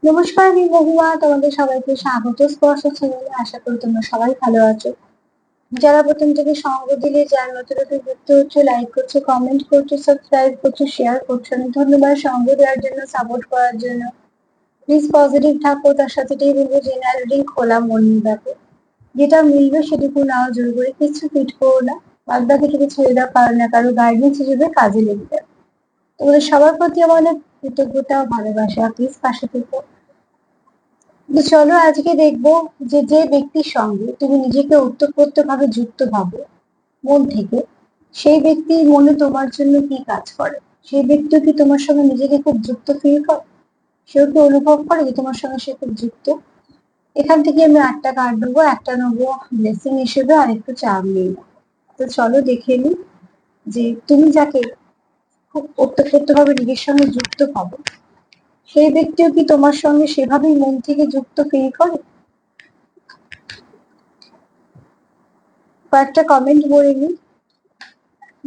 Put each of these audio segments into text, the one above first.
নমস্কার, আমি মহুয়া। তোমাদের সবাইকে স্বাগত স্পর্শ চ্যানেলে। আশা করি তোমরা সবাই ভালো আছো। যারা প্রথম থেকে সঙ্গ দিলে, যারা নতুন নতুন যুক্ত হচ্ছে, লাইক করছো, কমেন্ট করছো, সাবস্ক্রাইব করছো, শেয়ার করছো, অনেক ধন্যবাদ সঙ্গ দেওয়ার জন্য, সাপোর্ট করার জন্য। প্লিজ পজিটিভ থাকো। তার সাথে এটাই বলবো, জেনারেল রিডিং খোলা মন রাখো। যেটা মিলবে সেটুকু নাও, জোর করে কিছু ফিট করো না। বাদ বাকি থেকে ছেড়ে দাও, কারো না কারো গাইডেন্স হিসেবে কাজে লেগে যাবে। তোমাদের সবার প্রতি আমার অনেক কৃতজ্ঞতা ও ভালোবাসা। প্লিজ পাশে থেকো। তো চলো আজকে দেখবো যে যে ব্যক্তির সঙ্গে তুমি নিজেকে ওতপ্রোত ভাবে যুক্ত ভাবো মন থেকে, সেই ব্যক্তির মনে তোমার জন্য কি কাজ করে। সেই ব্যক্তিও কি তোমার সঙ্গে নিজেকে খুব যুক্ত ফিল করে? সেও কি অনুভব করে যে তোমার সঙ্গে সে খুব যুক্ত? এখান থেকে আমি 8টা কার্ড নেবো, একটা নেবো ব্লেসিং হিসেবে আর একটু চাপ নিই। তো চলো দেখে নিই যে তুমি যাকে খুব ওতপ্রোত ভাবে নিজের সঙ্গে যুক্ত ভাবো, সেই ব্যক্তিও কি তোমার সঙ্গে সেভাবেই মন থেকে যুক্ত ফিল করে। কয়েকটা কমেন্ট পড়ে নিই।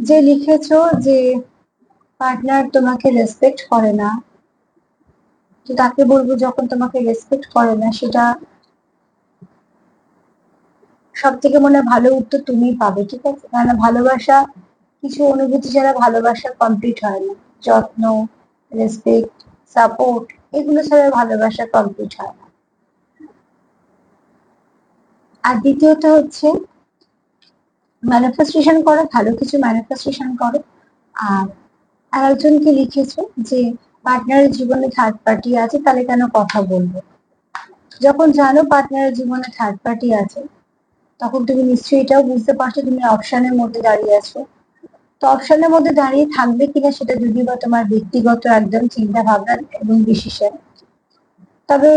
যে লিখেছো যে পার্টনার তোমাকে রেসপেক্ট করে না, তো তাকে বলবো যখন তোমাকে রেসপেক্ট করে না, সেটা সব থেকে মনে হয় ভালো উত্তর তুমিই পাবে, ঠিক আছে? কারণ ভালোবাসা, কিছু অনুভূতি ছাড়া ভালোবাসা কমপ্লিট হয় না। যত্ন, রেসপেক্ট, সাপোর্ট, এগুলো ছাড়া ভালোবাসা কমপ্লিট হয় না। আর দ্বিতীয়ত হচ্ছে ম্যানিফেস্টেশন করো, ভালো কিছু ম্যানিফেস্টেশন করো। আর আরেকজনকে লিখেছো যে পার্টনারের জীবনে থার্ড পার্টি আছে, তাহলে কেন কথা বলবো। যখন জানো পার্টনারের জীবনে থার্ড পার্টি আছে, তখন তুমি নিশ্চয়ই এটাও বুঝতে পারছো তুমি অপশনের মধ্যে দাঁড়িয়ে আছো। তো অপশনের মধ্যে দাঁড়িয়ে থাকবে কিনা সেটা যদি বা তোমার ব্যক্তিগত একদম চিন্তা ভাবনা এবং ডিসিশন, তবে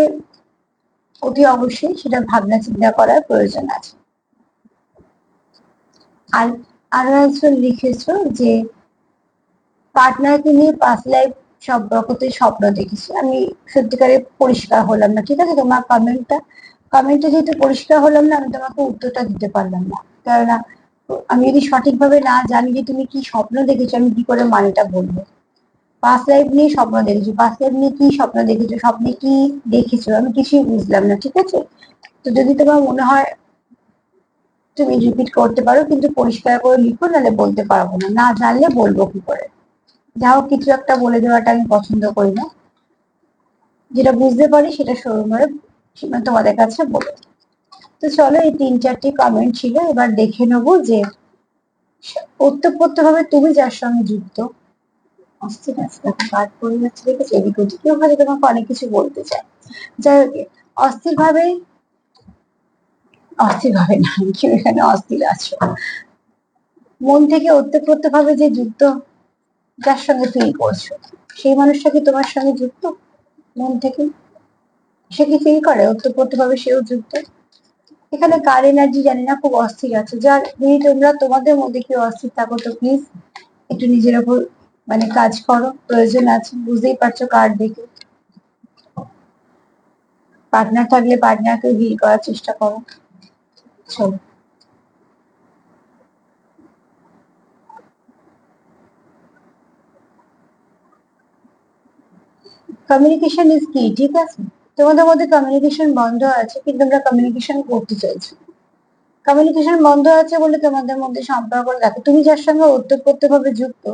অতি অবশ্যই সেটা ভাবনা চিন্তা করার প্রয়োজন আছে। আর আরো একজন লিখেছো যে পার্টনারকে নিয়ে পাস্ট লাইফ সম্পর্কতে স্বপ্ন দেখেছি। আমি সত্যিকারে পরিষ্কার হলাম না, ঠিক আছে? তোমার কমেন্টে যেহেতু পরিষ্কার হলাম না, আমি তোমাকে উত্তরটা দিতে পারলাম না। কেননা আমি যদি সঠিকভাবে না জানি যে তুমি কি স্বপ্ন দেখেছো, আমি কি করে মানেটা বলবো। পাস্ট লাইফ নিয়ে স্বপ্ন দেখেছো, পাস্ট লাইফ নিয়ে কি স্বপ্ন দেখেছো, স্বপ্নে কি দেখেছো, আমি কিছুই বুঝলাম না, ঠিক আছে? তো যদি তোমার মনে হয় তুমি রিপিট করতে পারো, কিন্তু পরিষ্কার করে লিখো, নাহলে বলতে পারবো না, না জানলে বলবো কি করে। যা হোক, কিছু একটা বলে দেওয়াটা আমি পছন্দ করি না। যেটা বুঝতে পারি সেটা সরমরে তোমাদের কাছে বলে। তো চলো, এই 3-4টি কমেন্ট ছিল, এবার দেখে নেবো যে ওতপ্রোত ভাবে তুমি যার সঙ্গে যুক্ত। অস্থির আছে, দেখো কাজ করে যাচ্ছে, দেখেছো? এদিক ওদিক কেউ হয়তো তোমাকে অনেক কিছু বলতে চায়। যাই হোক, অস্থির ভাবে, অস্থির ভাবে না, কেউ এখানে অস্থির আছো। মন থেকে ওতপ্রোত ভাবে যে যুক্ত, যার সঙ্গে ফিল করছো, সেই মানুষটা কি তোমার সঙ্গে যুক্ত মন থেকে? সে কি ফিল করে ওতপ্রোত ভাবে সেও যুক্ত? এখানে কার এনার্জি জানি না, খুব অস্থির আছে। যার যদি তোমরা তোমাদের মধ্যে কেউ অস্থির থাকো, তো প্লিজ একটু নিজের ওপর কাজ করো, প্রয়োজন আছে। বুঝতেই পারছো কার্ড দেখে। পার্টনার থাকলে পার্টনারকে হিল করার চেষ্টা করো। চলো, কমিউনিকেশন ইজ কি, ঠিক আছে? তোমাদের মধ্যে কমিউনিকেশন বন্ধ আছে, কিন্তু তোমরা কমিউনিকেশন করতে চাইছো। কমিউনিকেশন বন্ধ আছে বলে তোমাদের মধ্যে সম্পর্ক, দেখো তুমি যার সঙ্গে ওতপ্রোত ভাবে যুক্ত,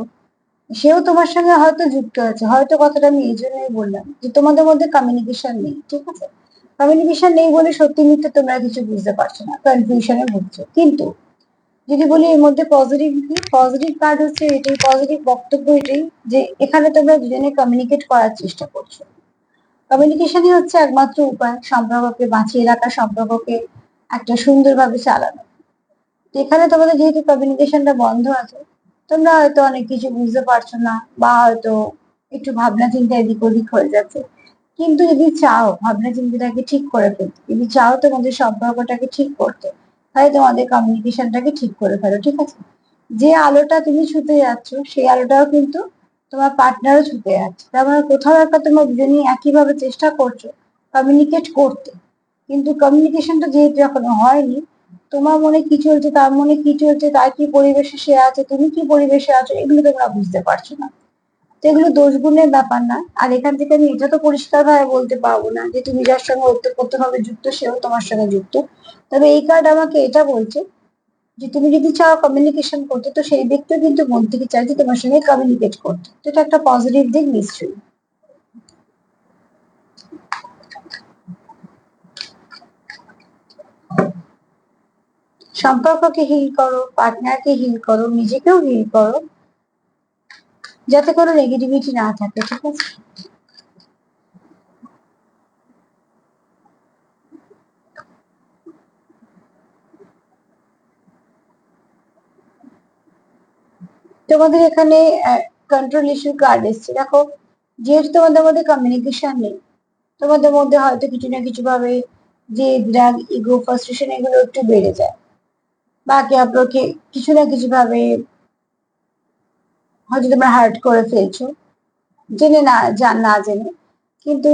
সেও তোমার সঙ্গে হয়তো যুক্ত আছে। হয়তো কথাটা আমি এই জন্যই বললাম যে তোমাদের মধ্যে কমিউনিকেশন নেই, ঠিক আছে? কমিউনিকেশন নেই বলে সত্যি মিথ্যে তোমরা কিছু বুঝতে পারছো না, কনফিউশনে ভুগছো। কিন্তু যদি বলি এর মধ্যে পজিটিভ কি, পজিটিভ কার্ড হচ্ছে এটাই, পজিটিভ বক্তব্য এটাই যে এখানে তোমরা দুজনে কমিউনিকেট করার চেষ্টা করছো। কমিউনিকেশনই হচ্ছে একমাত্র উপায় সম্পর্ককে বাঁচিয়ে রাখা, সম্পর্ককে একটা সুন্দরভাবে চালানো। তো এখানে তোমাদের যেহেতু কমিউনিকেশনটা বন্ধ আছে, তোমরা হয়তো অনেক কিছু বুঝতে পারছো না, বা হয়তো একটু ভাবনা চিন্তা এদিক ওদিক হয়ে যাচ্ছে। কিন্তু যদি চাও ভাবনা চিন্তাটাকে ঠিক করে ফেলতে, যদি চাও তোমাদের সম্পর্কটাকে ঠিক করতে, তাহলে তোমাদের কমিউনিকেশনটাকে ঠিক করে ফেলো, ঠিক আছে? যে আলোটা তুমি ছুতে যাচ্ছ, সেই আলোটাও কিন্তু তোমার পার্টনারও ছুতে যাচ্ছে। তার মানে কোথাও একটা তোমার দুজনেই একইভাবে চেষ্টা করছো কমিউনিকেট করতে। কিন্তু কমিউনিকেশনটা যেহেতু এখনো হয়নি, তোমার মনে কি চলছে, তার মনে কি চলছে, তার কি পরিবেশে সে আছে, তুমি কি পরিবেশে আছো, এগুলো তোমরা বুঝতে পারছো না। তো এগুলো দোষ গুণের ব্যাপার না। আর এখান থেকে আমি এটা তো পরিষ্কার ভাবে বলতে পারবো না যে তুমি যার সঙ্গে ওতপ্রোতভাবে যুক্ত সেও তোমার সঙ্গে যুক্ত। তবে এই কার্ড আমাকে এটা বলছে যে তুমি যদি চাও কমিউনিকেশন করতে, তো সেই ব্যক্তিও কিন্তু মন থেকে চাই যে তোমার সঙ্গে কমিউনিকেট করতে। তো এটা একটা পজিটিভ দিক নিশ্চয়ই। সম্পর্ককে হিল করো, পার্টনারকে হিল করো, নিজেকেও হিল করো, যাতে কোনো নেগেটিভিটি না থাকে, ঠিক আছে? তোমাদের এখানে কন্ট্রোল ইস্যু কার্ড এসছে। দেখো, যেহেতু তোমাদের মধ্যে কমিউনিকেশন নেই, তোমাদের মধ্যে হয়তো কিছু না কিছু ভাবে যে রাগ, ইগো, ফ্রাস্ট্রেশন এগুলো একটু বেড়ে যায়, বা একে অপরকে কিছু না কিছু ভাবে হয়তো তোমরা হার্ট করে ফেলছো, জেনে না জেনে। কিন্তু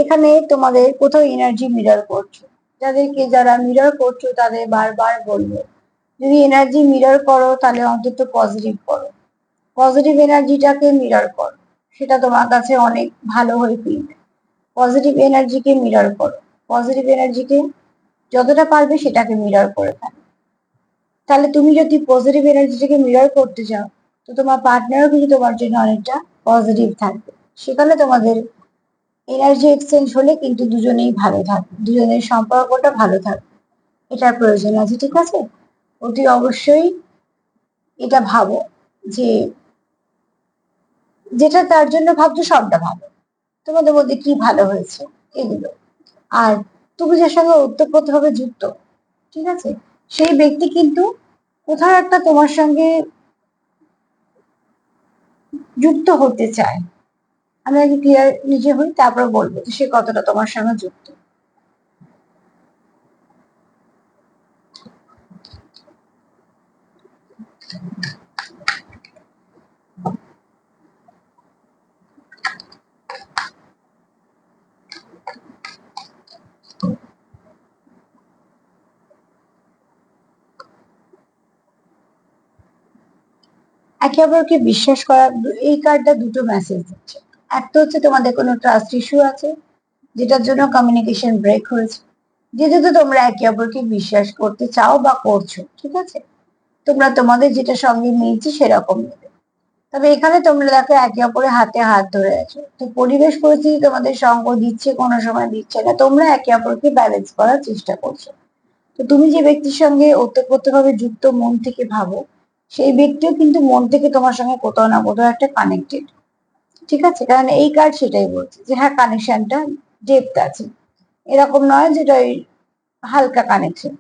এখানে তোমাদের কোথাও এনার্জি মিরর করছো। যারা মিরর করছো তাদের বারবার বলবো, যদি এনার্জি মিরর করো তাহলে অন্তত পজিটিভ করো, পজিটিভ এনার্জিটাকে মিরর করো, সেটা তোমার কাছে অনেক ভালো হয়ে ফিরবে। পজিটিভ এনার্জিকে মিরর করো, পজিটিভ এনার্জিকে যতটা পারবে সেটাকে মিরর করে ফেলো। তাহলে তুমি যদি পজিটিভ এনার্জিটাকে মিরর করতে চাও, তো তোমার পার্টনারও কিন্তু তোমার জন্য অনেকটা পজিটিভ থাকবে। সেখানে তোমাদের এনার্জি এক্সচেঞ্জ হলে কিন্তু দুজনেই ভালো থাকবে, দুজনের সম্পর্কটা ভালো থাকবে। এটার প্রয়োজন আছে, ঠিক আছে? অতি অবশ্যই এটা ভাবো যে যেটা তার জন্য ভাবছো সবটা ভালো, তোমাদের মধ্যে কি ভালো হয়েছে এগুলো। আর তুমি যার সঙ্গে ওতপ্রোতভাবে যুক্ত, ঠিক আছে, সেই ব্যক্তি কিন্তু কোথাও একটা তোমার সঙ্গে যুক্ত হতে চায়। আমি আগে ক্লিয়ার নিজে হই, তারপর বলবো যে সে কতটা তোমার সঙ্গে যুক্ত। একে অপরকে বিশ্বাস করা, এই কার্ডটা দুটো মেসেজ দিচ্ছে। একটা হচ্ছে তোমাদের কোনো ট্রাস্ট ইস্যু আছে, যেটার জন্য কমিউনিকেশন ব্রেক হয়েছে, যেহেতু তোমরা একে অপরকে বিশ্বাস করতে চাও বা করছো, ঠিক আছে, তোমরা তোমাদের যেটা সঙ্গে মিলছে সেরকম নেবে। তবে এখানে তোমরা দেখো একে অপরের হাতে হাত ধরে আছো, তো পরিবেশ পরিস্থিতি তোমাদের সঙ্গ দিচ্ছে, কোনো সময় দিচ্ছে না, তোমরা একে অপরকে ব্যালেন্স করার চেষ্টা করছো। তো তুমি যে ব্যক্তির সঙ্গে ওতপ্রোতভাবে যুক্ত মন থেকে ভাবো, সেই ব্যক্তিও কিন্তু মন থেকে তোমার সঙ্গে কোথাও না কোথাও একটা কানেক্টেড, ঠিক আছে? কারণ এই কার্ড সেটাই বলছে যে হ্যাঁ, কানেকশনটা ডেপথ আছে, এরকম নয় যেটা ওই হালকা কানেকশন।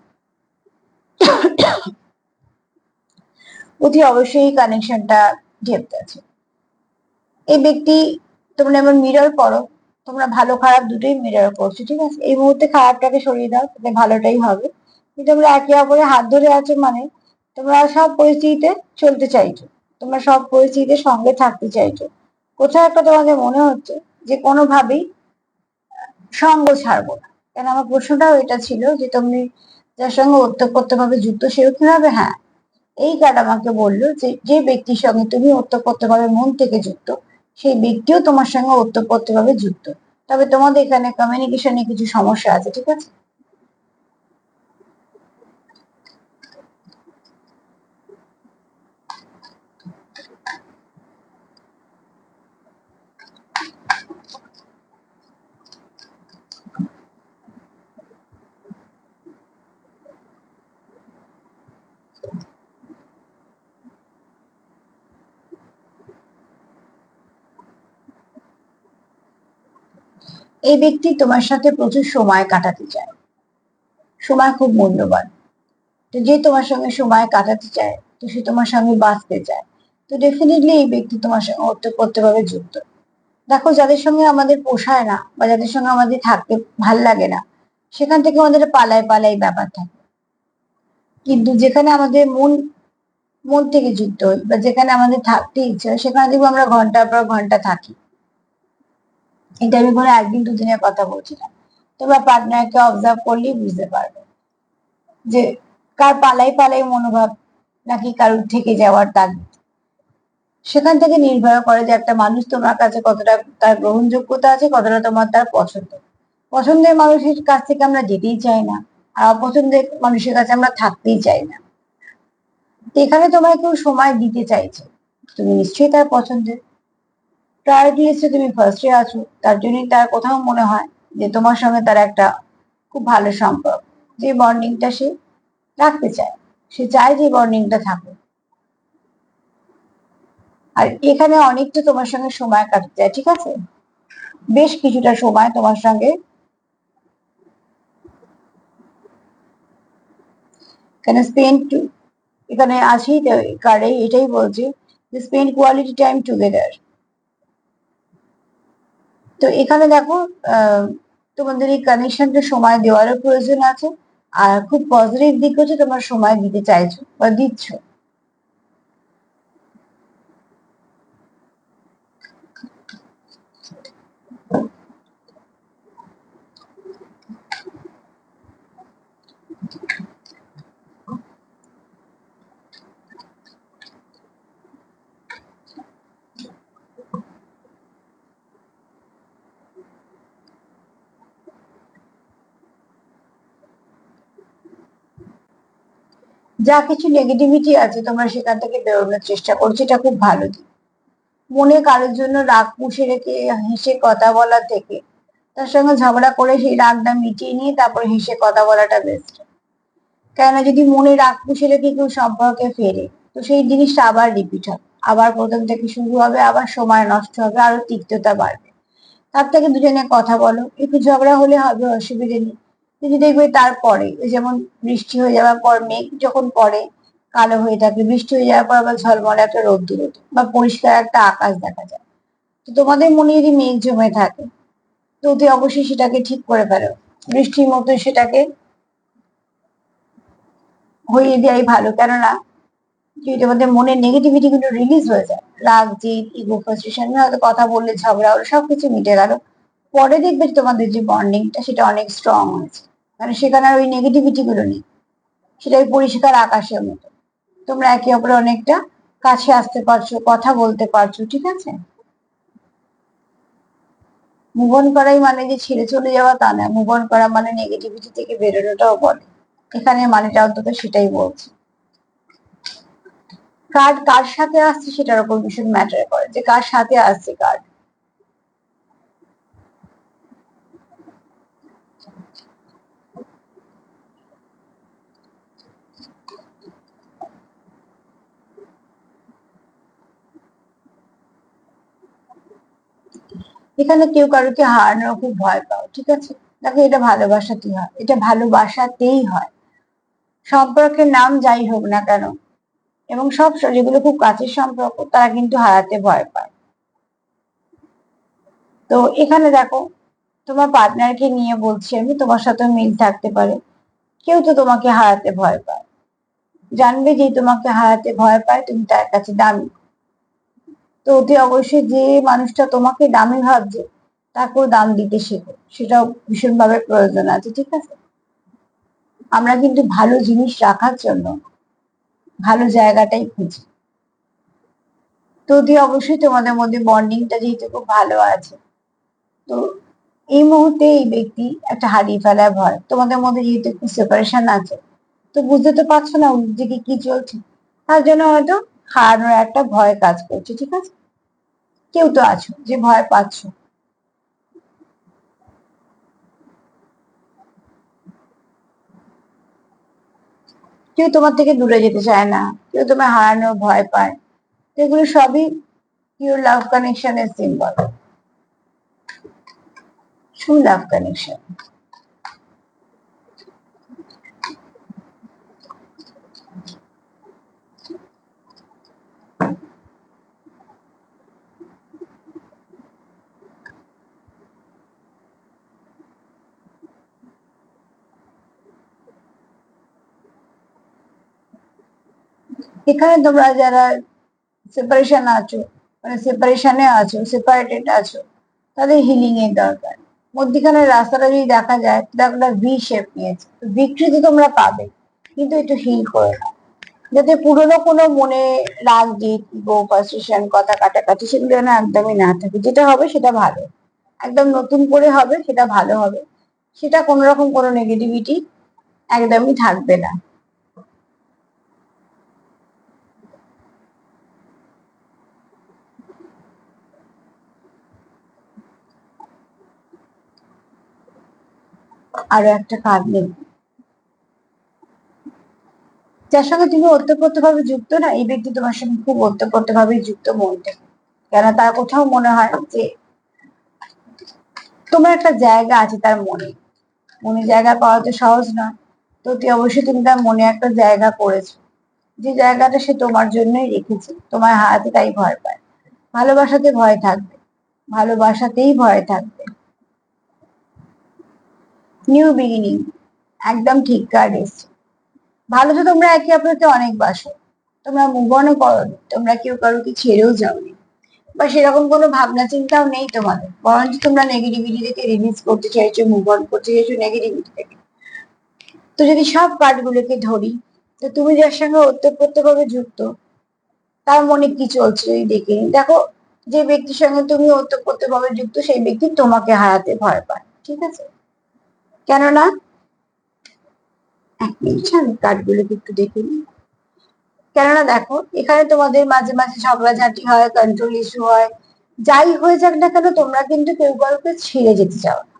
অতি অবশ্যই কানেকশনটা ডেপথ আছে। এই ব্যক্তি, তোমরা এমন মিরর করো, তোমরা ভালো খারাপ দুটোই মিরর করছো, ঠিক আছে? এই মুহূর্তে খারাপটাকে সরিয়ে দাও, তাহলে ভালোটাই হবে। কিন্তু তোমরা একে অপরের হাত ধরে আছো মানে তোমরা সব পরিস্থিতিতে চলতে চাইছো, তোমরা সব পরিস্থিতিতে সঙ্গে থাকতে চাইছো। কোথাও একটা তোমাদের মনে হচ্ছে যে কোনোভাবেই সঙ্গ ছাড়বো না। কেন আমার প্রশ্নটাও এটা ছিল যে তুমি যার সঙ্গে ওতপ্রোতভাবে যুক্ত সেও কিভাবে, হ্যাঁ, এই কার্ড আমাকে বললো যে যে ব্যক্তির সঙ্গে তুমি ওতপ্রোতভাবে মন থেকে যুক্ত, সেই ব্যক্তিও তোমার সঙ্গে ওতপ্রোতভাবে যুক্ত। তবে তোমাদের এখানে কমিউনিকেশনে কিছু সমস্যা আছে, ঠিক আছে? এই ব্যক্তি তোমার সাথে প্রচুর সময় কাটাতে চায়, সময় খুব মূল্যবান। তো যে তোমার সঙ্গে সময় কাটাতে চায়, তো সে তোমার সঙ্গে বাঁচতে চায়, তো ডেফিনেটলি এই ব্যক্তি তোমার সঙ্গে ওতপ্রোতভাবে যুক্ত। দেখো, যাদের সঙ্গে আমাদের পোষায় না বা যাদের সঙ্গে আমাদের থাকতে ভাল লাগে না, সেখান থেকে আমাদের পালায় পালায় ব্যাপার থাকে। কিন্তু যেখানে আমাদের মন মন থেকে যুক্ত হই বা যেখানে আমাদের থাকতে ইচ্ছে হয়, সেখানে দেখবো আমরা ঘন্টার পর ঘন্টা থাকি। এটা আমি কোনো একদিন দুদিনের কথা বলছি না, তোমরা পার্টনারকে অবজার্ভ করলেই বুঝতে পারবে যে কার পালাই পালাই মনোভাব, নাকি কারোর থেকে যাওয়ার তাগিদ। সেখান থেকে নির্ভর করে যে একটা মানুষ তোমার কাছে কতটা তার গ্রহণযোগ্যতা আছে, কতটা তোমার তার পছন্দ। পছন্দের মানুষের কাছ থেকে আমরা যেতেই চাই না, আর অপছন্দের মানুষের কাছে আমরা থাকতেই চাই না। এখানে তোমায় কেউ সময় দিতে চাইছে, তুমি নিশ্চয়ই তার পছন্দের। প্রায়োরিটি লিস্টে তুমি ফার্স্টে আছো, তার জন্যই তার কোথাও মনে হয় যে তোমার সঙ্গে তার একটা খুব ভালো সম্পর্ক, যে বন্ডিংটা সে রাখতে চায়, সে চায় যে বন্ডিংটা থাকুক। আর এখানে অনেকটা তোমার সঙ্গে সময় কাটাতে চায়, ঠিক আছে, বেশ কিছুটা সময় তোমার সঙ্গে। এখানে স্পেন্ড, এখানে আছেই কার্ডে এটাই বলছে যে স্পেন্ড কোয়ালিটি টাইম টুগেদার। তো এখানে দেখো তোমাদের এই কানেকশনটা সময় দেওয়ারও প্রয়োজন আছে, আর খুব পজিটিভ দিক হচ্ছে তোমার সময় দিতে চাইছো বা দিচ্ছ। যা কিছু নেগেটিভিটি আছে তোমরা সেখান থেকে বেরোনোর চেষ্টা করছো, এটা খুব ভালো দিক। মনে কারোর জন্য রাগ পুষে রেখে হেসে কথা বলা থেকে তার সঙ্গে ঝগড়া করে সেই রাগটা মিটিয়ে নিয়ে তারপর হেসে কথা বলাটা বেস্ট। কেননা যদি মনে রাগ পুষে রেখে কেউ সম্পর্কে ফেরে, তো সেই জিনিসটা আবার রিপিট হবে, আবার প্রথম থেকে শুরু হবে, আবার সময় নষ্ট হবে, আরো তিক্ততা বাড়বে। তার থেকে দুজনে কথা বলো, একটু ঝগড়া হলে হবে, অসুবিধে নেই, কিন্তু দেখবে তারপরে ওই যেমন বৃষ্টি হয়ে যাওয়ার পর মেঘ যখন পড়ে কালো হয়ে থাকে, বৃষ্টি হয়ে যাওয়ার পর আবার ঝলমলে একটা রোদ্দুর ওঠে বা পরিষ্কার একটা আকাশ দেখা যায়। তো তোমাদের মনে যদি মেঘ জমে থাকে, তো অতি অবশ্যই সেটাকে ঠিক করে ফেলো, বৃষ্টির মতো সেটাকে হইয়ে দেওয়াই ভালো। কেননা যদি তোমাদের মনের নেগেটিভিটি গুলো রিলিজ হয়ে যায়, রাগ জেদ ইগো ফ্রাস্ট্রেশন, হয়তো কথা বললে ঝগড়া হলো সবকিছু মিটে গেল, পরে দেখবে যে তোমাদের যে বন্ডিংটা সেটা অনেক স্ট্রং হয়েছে, মানে সেখানে আর ওই নেগেটিভিটি গুলো নেই, সেটা ওই পরিষ্কার আকাশের মতো। তোমরা একে অপরে অনেকটা কাছে আসতে পারছো, কথা বলতে পারছো, ঠিক আছে। মুভ অন করাই মানে যে ছেড়ে চলে যাওয়া তা না, মুভ অন করা মানে নেগেটিভিটি থেকে বেরোনোটাও বলে, এখানে মানেটা অন্তত সেটাই বলছে। কার্ড কার সাথে আসছে সেটার উপর ভীষণ ম্যাটার করে, যে কার সাথে আসছে কার্ড। এখানে কেউ কারোকে হারানোর খুব ভয় পাও, ঠিক আছে, দেখো এটা ভালোবাসাতেই হয়, এটা ভালোবাসাতেই হয়। সম্পর্কের নাম যাই হোক না কেন, এবং সব যেগুলো খুব কাছের সম্পর্ক তারা কিন্তু হারাতে ভয় পায়। তো এখানে দেখো তোমার পার্টনারকে নিয়ে বলছি আমি, তোমার সাথে মিল থাকতে পারে, কেউ তো তোমাকে হারাতে ভয় পায়, জানবে যে তোমাকে হারাতে ভয় পায় তুমি তার কাছে দামি। তো অতি অবশ্যই যে মানুষটা তোমাকে দামি ভাবছে তাকেও দাম দিতে শেখো, সেটাও ভীষণভাবে প্রয়োজন আছে, ঠিক আছে। আমরা কিন্তু ভালো জিনিস রাখার জন্য ভালো জায়গাটাই খুঁজি। তো অতি অবশ্যই তোমাদের মধ্যে বন্ডিংটা যেহেতু খুব ভালো আছে, তো এই মুহূর্তে এই ব্যক্তি একটা হারিয়ে ফেলার ভয়, তোমাদের মধ্যে যেহেতু একটু সেপারেশন আছে, তো বুঝতে তো পারছো না দিকে কি চলছে, তার জন্য হয়তো হারানোর একটা ভয় কাজ করছে, ঠিক আছে। কেউ তো আছো যে ভয় পাচ্ছ। কেউ তোমার থেকে দূরে যেতে চায় না, কেউ তোমার হারানোর ভয় পায়, তো এগুলো সবই পিওর লাভ কানেকশনের সিম্বল, ট্রু লাভ কানেকশন। এখানে তোমরা যারা সেপারেশন আছো, মানে সেপারেশনে আছো, সেপারেটেড আছো, তাদের হিলিং এর দরকার। মধ্যিখানে রাস্তাটা যদি দেখা যায়, একটা ভি শেপ নিয়েছে, তো ভিক্টরি তো তোমরা পাবে, কিন্তু একটু হিল করে নাও। যাতে পুরোনো কোনো মনে রাগ জিত ইগো ফ্রাস্ট্রেশন কথা কাটাকাটি সেগুলো যেন একদমই না থাকে। যেটা হবে সেটা ভালো, একদম নতুন করে হবে সেটা ভালো হবে, সেটা কোনো রকম কোনো নেগেটিভিটি একদমই থাকবে না। আরো একটা কার্ড নেব, যার সঙ্গে তুমি ওতপ্রোত ভাবে যুক্ত না, এই ব্যক্তি তোমার সঙ্গে খুব ওতপ্রোত ভাবে যুক্ত মন থেকে। কেন তার কোথাও মনে হয় যে তোমার একটা জায়গা আছে তার মনে, মনে জায়গা পাওয়া তো সহজ নয়, তো তুই অবশ্যই তুমি তার মনে একটা জায়গা করেছো, যে জায়গাটা সে তোমার জন্যই রেখেছে, তোমার হাতে তাই ভয় পায়। ভালোবাসাতে ভয় থাকবে, ভালোবাসাতেই ভয় থাকবে। নিউ বিগিনিং, একদম ঠিক কার্ড এসছে। ভালো তো তোমরা একে অপরকে অনেক বাসো, তোমরা মুভ অনও করোনি, তোমরা কেউ কারোকে ছেড়েও যাওনি, বা সেরকম কোনো ভাবনা চিন্তাও নেই তোমাদের, বরঞ্চ তোমরা নেগেটিভিটি থেকে রিলিজ করতে চাইছো, মুভ অন করতে চাইছো নেগেটিভিটি থেকে। তো যদি সব কার্ড গুলোকে ধরি, তো তুমি যার সঙ্গে ওতপ্রোত ভাবে যুক্ত তার মনে কি চলছে যদি দেখে নিই। দেখো, যে ব্যক্তির সঙ্গে তুমি ওতপ্রোত ভাবে যুক্ত সেই ব্যক্তি তোমাকে হারাতে ভয় পায়, ঠিক আছে? কেননা এক মিনিট আমি কার্ড গুলোকে একটু দেখে নিই। কেননা দেখো, এখানে তোমাদের মাঝে মাঝে ঝগড়াঝাটি হয়, কন্ট্রোল ইস্যু হয়, যাই হয়ে যাক না কেন তোমরা কিন্তু কেউ কাউকে ছেড়ে যেতে চাও না।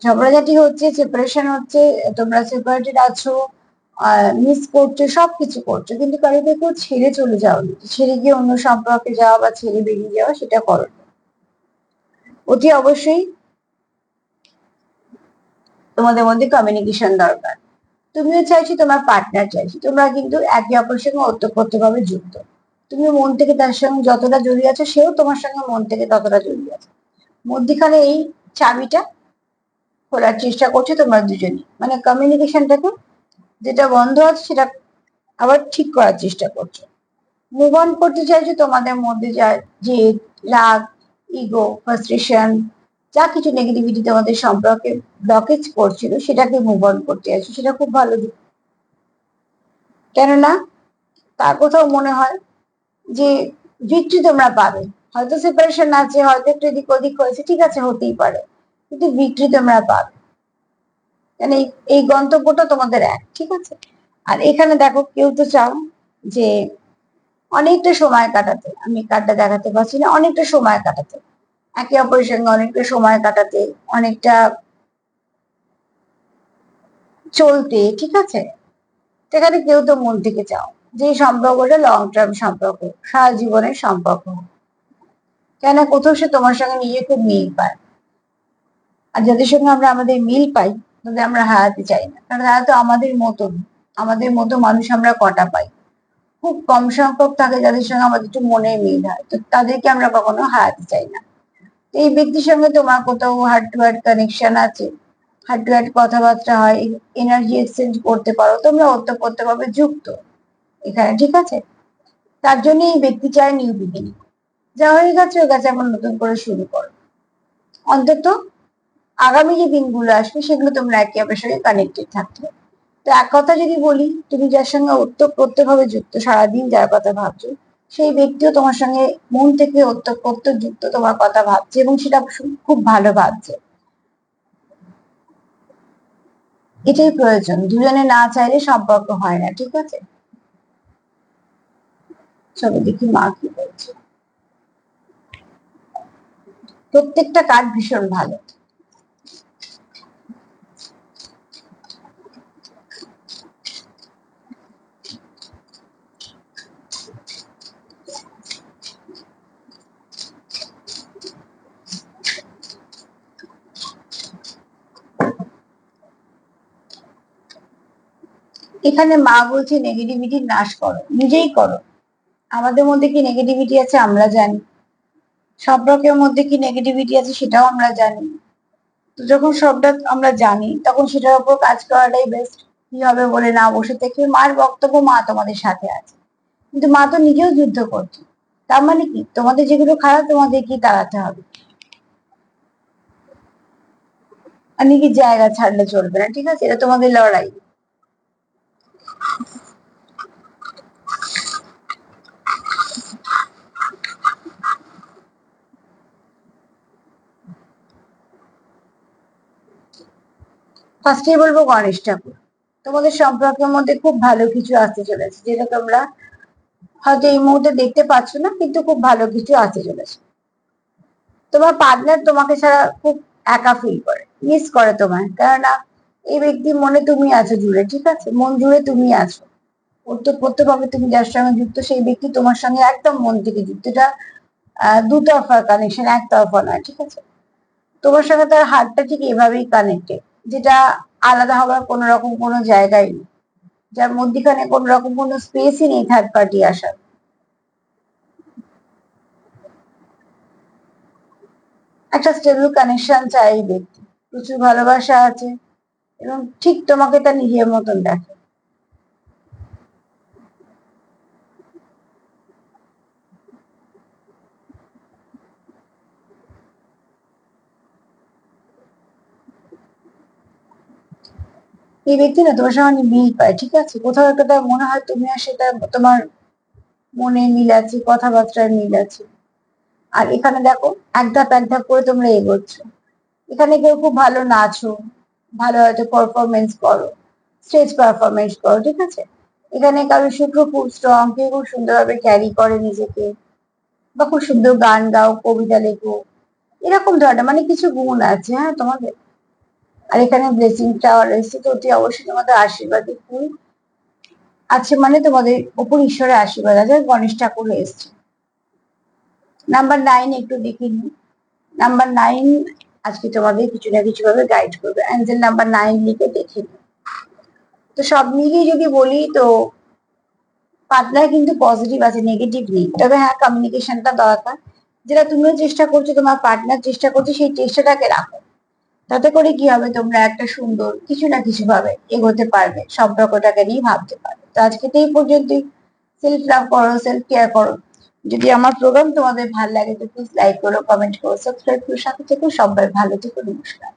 ঝগড়াঝাটি হচ্ছে, সেপারেশন হচ্ছে, তোমরা সেপারেটেড আছো, মিস করছো, সবকিছু করছো, কিন্তু কারোকে কেউ ছেড়ে চলে যাওনি, ছেড়ে গিয়ে অন্য সম্পর্কে যাওয়া বা ছেড়ে বেরিয়ে যাওয়া সেটা করো। অতি অবশ্যই তোমাদের মধ্যে কমিউনিকেশন দরকার। তুমিও চাইছি, তোমার পার্টনার চাইছি, তোমরা কিন্তু একে অপরের সঙ্গে ওতপ্রোত ভাবে যুক্ত। তুমি মন থেকে তার সঙ্গে যতটা জড়িয়ে আছো, সেও তোমার সঙ্গে মন থেকে ততটা জড়িয়ে আছে। মধ্যিখানে এই চাবিটা খোলার চেষ্টা করছো তোমরা দুজনই, মানে কমিউনিকেশনটাকে যেটা বন্ধ আছে সেটা আবার ঠিক করার চেষ্টা করছো। মুভ অন করতে চাইছো, তোমাদের মধ্যে যা যে রাগ, ইগো, ফ্রাস্ট্রেশন, যা কিছু নেগেটিভিটি তোমাদের সম্পর্কে ব্লকেজ করছিল সেটাকে মুভ অন করতে চাইছো, সেটা খুব ভালো দিক। কেননা তার কোথাও মনে হয় যে ভিক্টরি তোমরা পাবে। হয়তো সেপারেশন আছে, হয়তো একটু এদিক ওদিক হয়েছে, ঠিক আছে, হতেই পারে, কিন্তু ভিক্টরি তোমরা পাবে। মানে এই গন্তব্যটা তোমাদের এক, ঠিক আছে? আর এখানে দেখো, কেউ তো চাও যে অনেকটা সময় কাটাতে, আমি কার্ডটা দেখাতে পারছি না, অনেকটা সময় কাটাতে, একে অপরের সঙ্গে অনেকটা সময় কাটাতে, অনেকটা চলতে, ঠিক আছে? সেখানে কেউ তো মন থেকে চাও যে সম্পর্কটা লং টার্ম সম্পর্ক, সারা জীবনের সম্পর্ক। কেন কোথাও সে তোমার সঙ্গে নিজে খুব মিল পায়, আর যাদের সঙ্গে আমরা আমাদের মিল পাই তাদের আমরা হারাতে চাই না, কারণ তারা তো আমাদের মতন, আমাদের মতো মানুষ আমরা কটা পাই, খুব কম সংখ্যক থাকে যাদের সঙ্গে আমাদের একটু মনে মিল হয়, তো তাদেরকে আমরা কখনো হারাতে চাই না। এই ব্যক্তির সঙ্গে তোমার কোথাও হার্ট টু হার্ট কানেকশন আছে, হার্ট টু হার্ট কথাবার্তা হয়, এনার্জি এক্সচেঞ্জ করতে পারো, তোমরা ওতপ্রোত ভাবে যুক্ত এখানে, ঠিক আছে? তার জন্য এই ব্যক্তি চায় নিউ বিগিনিং, যা হয়ে গেছে ওর কাছে এখন নতুন করে শুরু করো। অন্তত আগামী যে দিনগুলো আসবে সেগুলো তোমরা একে অপরের সঙ্গে কানেক্টেড থাকবে। তো এক কথা যদি বলি, তুমি যার সঙ্গে ওতপ্রোত ভাবে যুক্ত, সারাদিন যার কথা ভাবছো, সেই ব্যক্তিও তোমার সঙ্গে মন থেকে ওতপ্রোত যুক্ত, তোমার কথা ভাবছে এবং সেটা খুব ভালো ভাবছে। এটাই প্রয়োজন, দুজনে না চাইলে সম্পর্ক হয় না, ঠিক আছে? চলো দেখি মা কি বলছে। প্রত্যেকটা কার্ড ভীষণ ভালো। এখানে মা বলছে নেগেটিভিটি নাশ করো, নিজেই করো। আমাদের মধ্যে কি নেগেটিভিটি আছে আমরা জানি, সম্পর্কের মধ্যে কি নেগেটিভিটি আছে সেটাও আমরা জানি। তো যখন সবটা আমরা জানি তখন সেটার উপর কাজ করাটাই বেস্ট। কি হবে বলে না বসে থেকে, মার বক্তব্য মা তোমাদের সাথে আছে, কিন্তু মা তো নিজেও যুদ্ধ করছে। তার মানে কি, তোমাদের যেগুলো খারাপ তোমাদের কি তাড়াতে হবে, আর নিজের জায়গা ছাড়লে চলবে না, ঠিক আছে? এটা তোমাদের লড়াই। ফার্স্টেই বলবো গণেশ ঠাকুর। তোমাদের সম্পর্কের মধ্যে খুব ভালো কিছু আসতে চলেছে, যেটা তোমরা হয়তো এই মুহূর্তে দেখতে পাচ্ছ না, কিন্তু খুব ভালো কিছু আসতে চলেছে। তোমার পার্টনার তোমাকে ছাড়া খুব একা ফিল করে, মিস করে তোমায়, কেননা এই ব্যক্তির মনে তুমি আছো জুড়ে, ঠিক আছে, মন জুড়ে তুমি আছো। ওতপ্রোতভাবে তুমি যার সঙ্গে যুক্ত, সেই ব্যক্তি তোমার সঙ্গে একদম মন থেকে যুক্ত। এটা দুতরফা কানেকশন, একতরফা নয়, ঠিক আছে। তোমার সঙ্গে তার হাতটা ঠিক এভাবেই কানেক্টেড, যেটা আলাদা হওয়ার কোনো রকম কোনো জায়গায় নেই, যার মধ্যখানে কোনো রকম কোনো স্পেসই নেই থার্ড পার্টি আসার। একটা স্টেবল কানেকশন চাই এই ব্যক্তি, প্রচুর ভালোবাসা আছে এবং ঠিক তোমাকে তার নিজের মতন দেখে। এই ব্যক্তি না তোমার সঙ্গে মিল পায়, ঠিক আছে, কোথাও একটা তার মনে হয় তুমি আর সেটা, তোমার মনে মিল আছে, কথাবার্তায় মিল আছে। আর এখানে দেখো, এক ধাপ এক ধাপ করে তোমরা এগোচ্ছ। এখানে কেউ খুব ভালো নাচো, ভালো হয়তো পারফরমেন্স করো, স্টেজ পারফরমেন্স করো, ঠিক আছে। এখানে কারো শুক্র খুব স্ট্রং, কেউ খুব সুন্দরভাবে ক্যারি করে নিজেকে, বা খুব সুন্দর গান গাও, কবিতা লেখো, এরকম ধরনের মানে কিছু গুণ আছে, হ্যাঁ, তোমাদের। আর এখানে ব্লেসিং টাওয়ার এসেছে, তো অতি অবশ্যই তোমাদের আশীর্বাদী ফুল আছে, মানে তোমাদের উপর ঈশ্বরের আশীর্বাদ আছে। গণেশ ঠাকুর এসছে। নাম্বার 9 একটু দেখে নিই। নাম্বার 9 আজকে তোমাদের কিছু না কিছু ভাবে গাইড করবে, অ্যাঞ্জেল নাম্বার 9 লিখে দেখে নিই। তো সব মিলিয়ে যদি বলি, তো পার্টনার কিন্তু পজিটিভ আছে, নেগেটিভ নেই, তবে হ্যাঁ কমিউনিকেশনটা দরকার। যেটা তুমিও চেষ্টা করছো, তোমার পার্টনার চেষ্টা করছে, সেই চেষ্টাটাকে রাখো। তাতে করে কি হবে, তোমরা একটা সুন্দর কিছু না কিছু ভাবে এগোতে পারবে, সম্পর্কটাকে নিয়ে ভাবতে পারবে। তো আজকে তো এই পর্যন্তই। সেলফ লাভ করো, সেলফ কেয়ার করো। যদি আমার প্রোগ্রাম তোমাদের ভালো লাগে, তো প্লিজ লাইক করো, কমেন্ট করো, সাবস্ক্রাইব করো, সাথে থেকো। সবাই ভালো থেকো, নমস্কার।